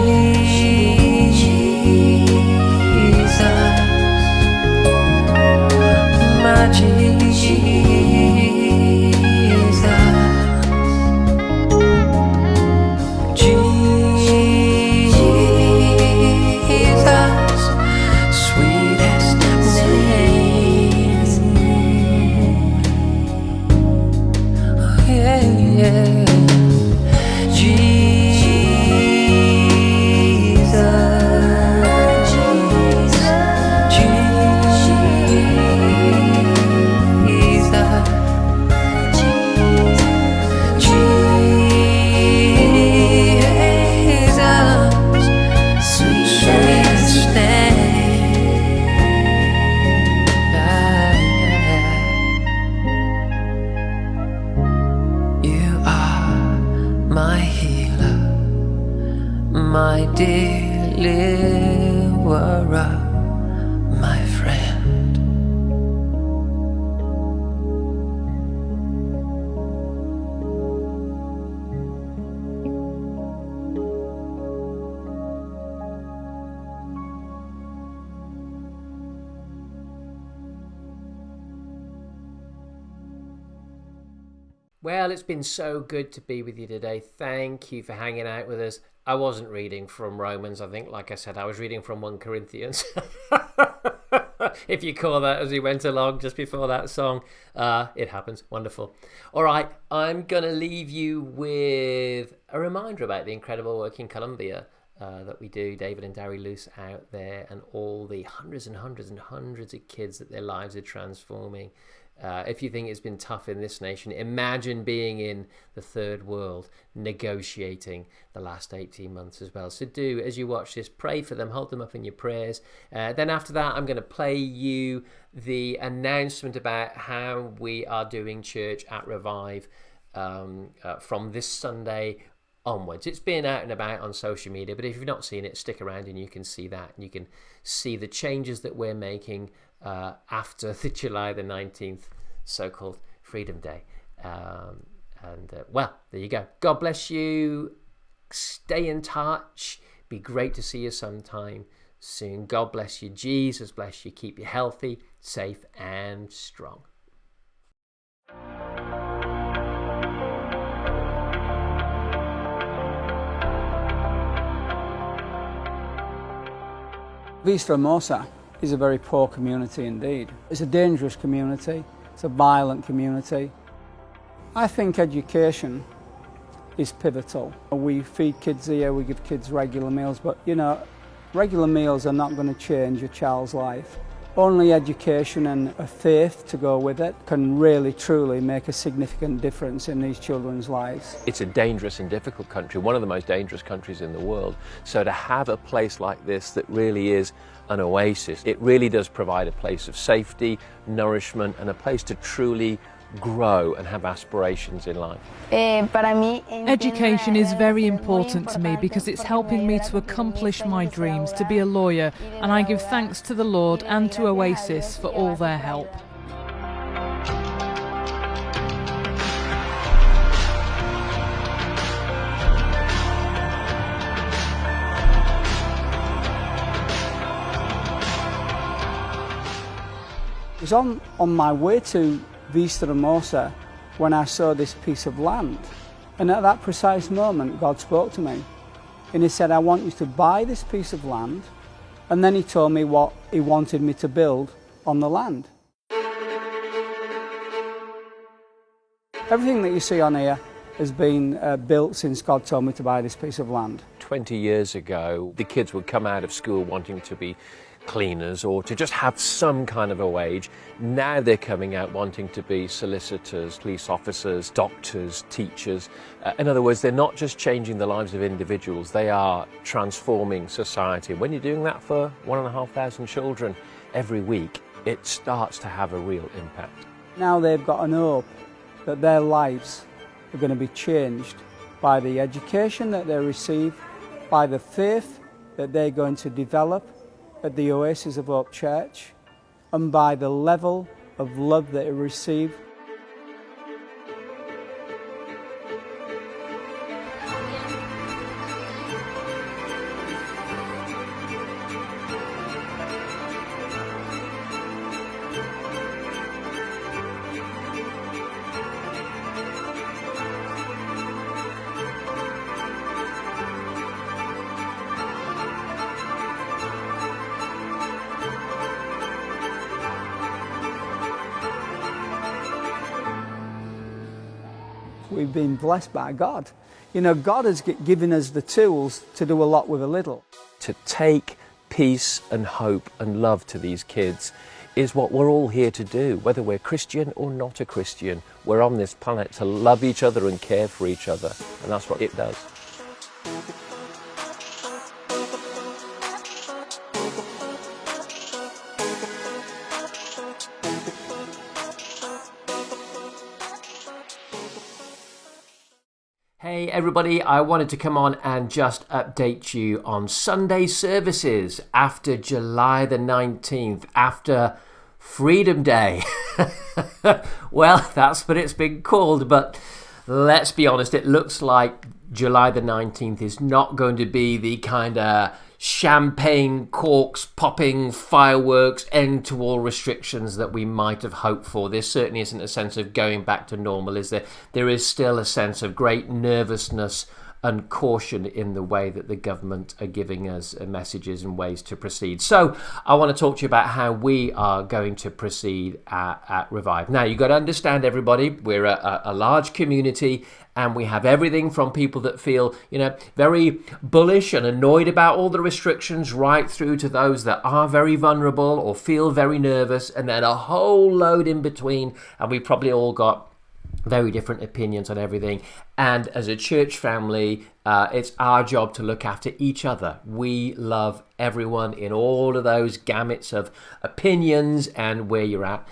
my Jesus. Jesus, sweetest name. deliverer, my friend. Well, it's been so good to be with you today. Thank you for hanging out with us. I wasn't reading from Romans, I think. Like I said, I was reading from 1 Corinthians. If you call that as we went along just before that song. It happens. Wonderful. All right, I'm going to leave you with a reminder about the incredible work in Colombia that we do, David and Darry Luce out there, and all the hundreds and hundreds and hundreds of kids that their lives are transforming. If you think it's been tough in this nation, imagine being in the third world negotiating the last 18 months as well. So do, as you watch this, pray for them, hold them up in your prayers. Then after that, I'm going to play you the announcement about how we are doing church at Revive from this Sunday onwards. It's been out and about on social media, but if you've not seen it, stick around and you can see that. And you can see the changes that we're making after the July the 19th so-called Freedom Day. Well, there you go. God bless you. Stay in touch. Be great to see you sometime soon. God bless you. Jesus bless you. Keep you healthy, safe, and strong. East Yorkshire is a very poor community indeed. It's a dangerous community, it's a violent community. I think education is pivotal. We feed kids here, we give kids regular meals, but regular meals are not going to change your child's life. Only education and a faith to go with it can really, truly make a significant difference in these children's lives. It's a dangerous and difficult country, one of the most dangerous countries in the world. So to have a place like this that really is an oasis, it really does provide a place of safety, nourishment, and a place to truly grow and have aspirations in life. Education is very important to me because it's helping me to accomplish my dreams, to be a lawyer, and I give thanks to the Lord and to Oasis for all their help. I was on my way to East Yorkshire when I saw this piece of land, and at that precise moment God spoke to me and he said, I want you to buy this piece of land, and then he told me what he wanted me to build on the land. Everything that you see on here has been built since God told me to buy this piece of land. 20 years ago, the kids would come out of school wanting to be cleaners or to just have some kind of a wage. Now they're coming out wanting to be solicitors, police officers, doctors, teachers. In other words, they're not just changing the lives of individuals, they are transforming society. When you're doing that for 1,500 children every week, it starts to have a real impact. Now they've got an hope that their lives are going to be changed by the education that they receive, by the faith that they're going to develop at the Oasis of Hope Church, and by the level of love that they receive. We've been blessed by God. God has given us the tools to do a lot with a little. To take peace and hope and love to these kids is what we're all here to do. Whether we're Christian or not a Christian, we're on this planet to love each other and care for each other, and that's what it does. Hey everybody, I wanted to come on and just update you on Sunday services after July the 19th, after Freedom Day. Well, that's what it's been called, but let's be honest, it looks like July the 19th is not going to be the kind of champagne corks popping fireworks end to all restrictions that we might have hoped for. There certainly isn't a sense of going back to normal, is there? There is still a sense of great nervousness and caution in the way that the government are giving us messages and ways to proceed. So I want to talk to you about how we are going to proceed at Revive. Now, you've got to understand, everybody, we're a large community, and we have everything from people that feel, very bullish and annoyed about all the restrictions, right through to those that are very vulnerable or feel very nervous, and then a whole load in between. And we probably all got very different opinions on everything. And as a church family, it's our job to look after each other. We love everyone in all of those gamuts of opinions and where you're at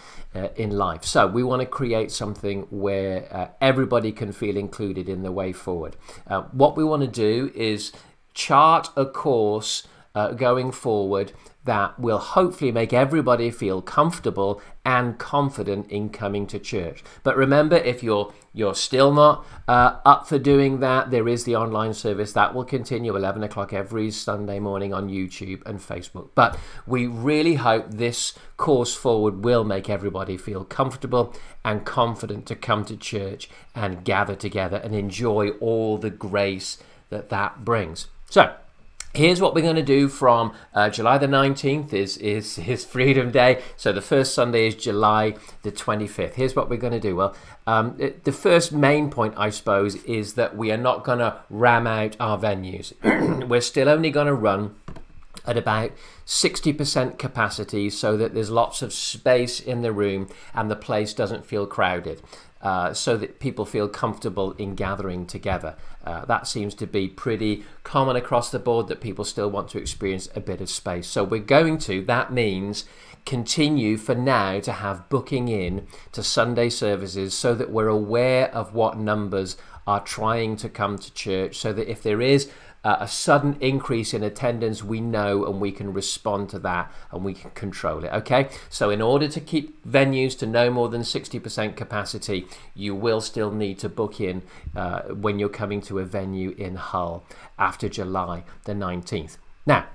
in life. So we want to create something where everybody can feel included in the way forward. What we want to do is chart a course going forward that will hopefully make everybody feel comfortable and confident in coming to church. But remember, if you're still not up for doing that, there is the online service that will continue 11 o'clock every Sunday morning on YouTube and Facebook. But we really hope this course forward will make everybody feel comfortable and confident to come to church and gather together and enjoy all the grace that brings. So here's what we're going to do from July the 19th is Freedom Day. So the first Sunday is July the 25th. Here's what we're going to do. Well, the first main point, I suppose, is that we are not going to ram out our venues. We're still only going to run at about 60% capacity so that there's lots of space in the room and the place doesn't feel crowded. So that people feel comfortable in gathering together. That seems to be pretty common across the board, that people still want to experience a bit of space. So we're going to, that means, continue for now to have booking in to Sunday services so that we're aware of what numbers are trying to come to church, so that if there is a sudden increase in attendance, we know and we can respond to that and we can control it. Okay, so in order to keep venues to no more than 60% capacity, you will still need to book in when you're coming to a venue in Hull after July the 19th. Now,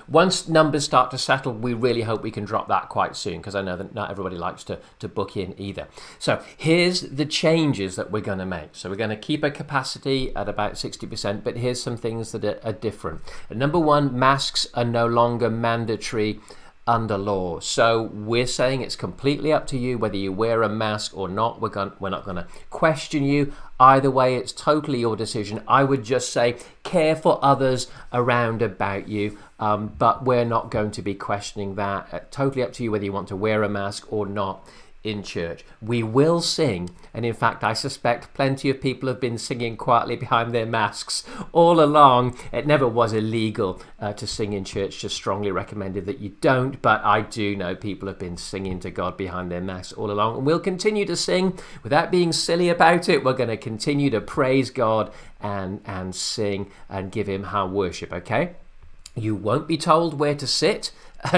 once numbers start to settle, we really hope we can drop that quite soon, because I know that not everybody likes to book in either. So here's the changes that we're going to make. So we're going to keep a capacity at about 60%, but here's some things that are different. Number one, masks are no longer mandatory under law. So we're saying it's completely up to you whether you wear a mask or not. We're not going to question you. Either way, it's totally your decision. I would just say care for others around about you, but we're not going to be questioning that. Totally up to you whether you want to wear a mask or not in church. We will sing, and in fact I suspect plenty of people have been singing quietly behind their masks all along. It never was illegal to sing in church, just strongly recommended that you don't, but I do know people have been singing to God behind their masks all along, and we'll continue to sing without being silly about it. We're going to continue to praise God and sing and give him our worship. Okay, you won't be told where to sit.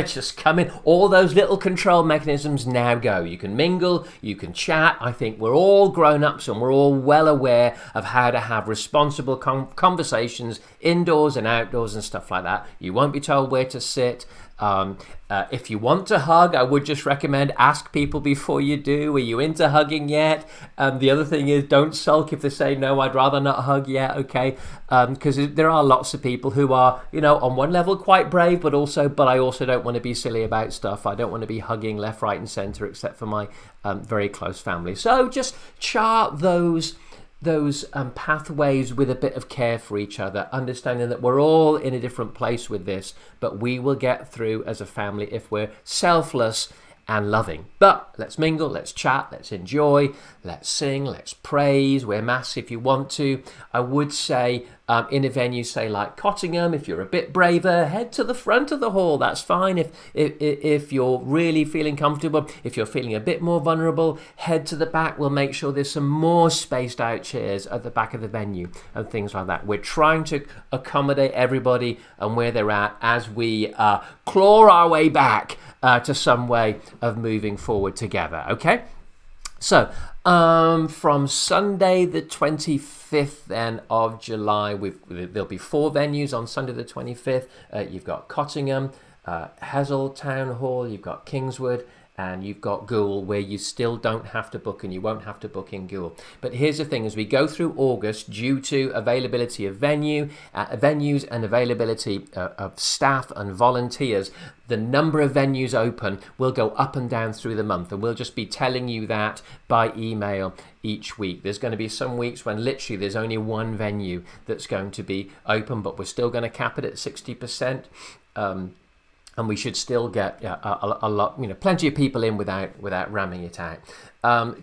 Just come in. All those little control mechanisms now go. You can mingle, you can chat. I think we're all grown-ups and we're all well aware of how to have responsible conversations indoors and outdoors and stuff like that. You won't be told where to sit. If you want to hug, I would just recommend ask people before you do. Are you into hugging yet? The other thing is, don't sulk if they say, no, I'd rather not hug yet, okay? Because there are lots of people who are, on one level quite brave, but I also don't want to be silly about stuff. I don't want to be hugging left, right, and centre, except for my very close family. So just chart those pathways with a bit of care for each other, understanding that we're all in a different place with this, but we will get through as a family if we're selfless and loving. But let's mingle, let's chat, let's enjoy, let's sing, let's praise, wear masks if you want to. I would say in a venue, say like Cottingham, if you're a bit braver, head to the front of the hall. That's fine. If you're really feeling comfortable, if you're feeling a bit more vulnerable, head to the back. We'll make sure there's some more spaced out chairs at the back of the venue and things like that. We're trying to accommodate everybody and where they're at as we claw our way back to some way of moving forward together. Okay? So, from Sunday the 25th then of July, there'll be 4 venues on Sunday the 25th. You've got Cottingham, Hessel Town Hall, you've got Kingswood, and you've got Goole, where you still don't have to book, and you won't have to book in Goole. But here's the thing, as we go through August, due to availability of venues and availability of staff and volunteers, the number of venues open will go up and down through the month, and we'll just be telling you that by email each week. There's going to be some weeks when literally there's only one venue that's going to be open, but we're still going to cap it at 60%. And we should still get a lot, plenty of people in without ramming it out.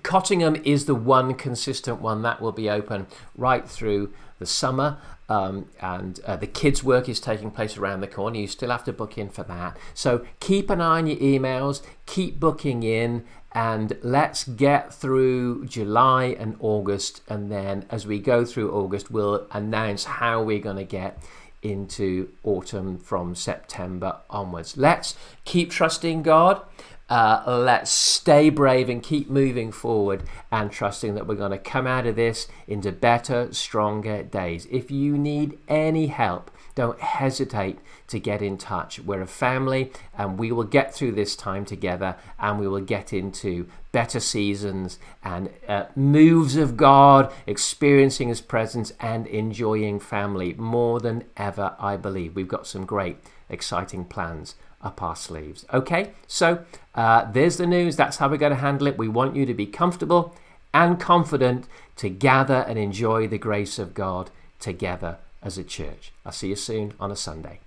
Cottingham is the one consistent one that will be open right through the summer. And the kids' work is taking place around the corner. You still have to book in for that. So keep an eye on your emails, keep booking in, and let's get through July and August. And then as we go through August, we'll announce how we're going to get into autumn from September onwards. Let's keep trusting God. Let's stay brave and keep moving forward and trusting that we're going to come out of this into better, stronger days. If you need any help, don't hesitate to get in touch. We're a family, and we will get through this time together, and we will get into better seasons and moves of God, experiencing His presence and enjoying family more than ever, I believe. We've got some great, exciting plans up our sleeves. Okay, so there's the news. That's how we're going to handle it. We want you to be comfortable and confident to gather and enjoy the grace of God together as a church. I'll see you soon on a Sunday.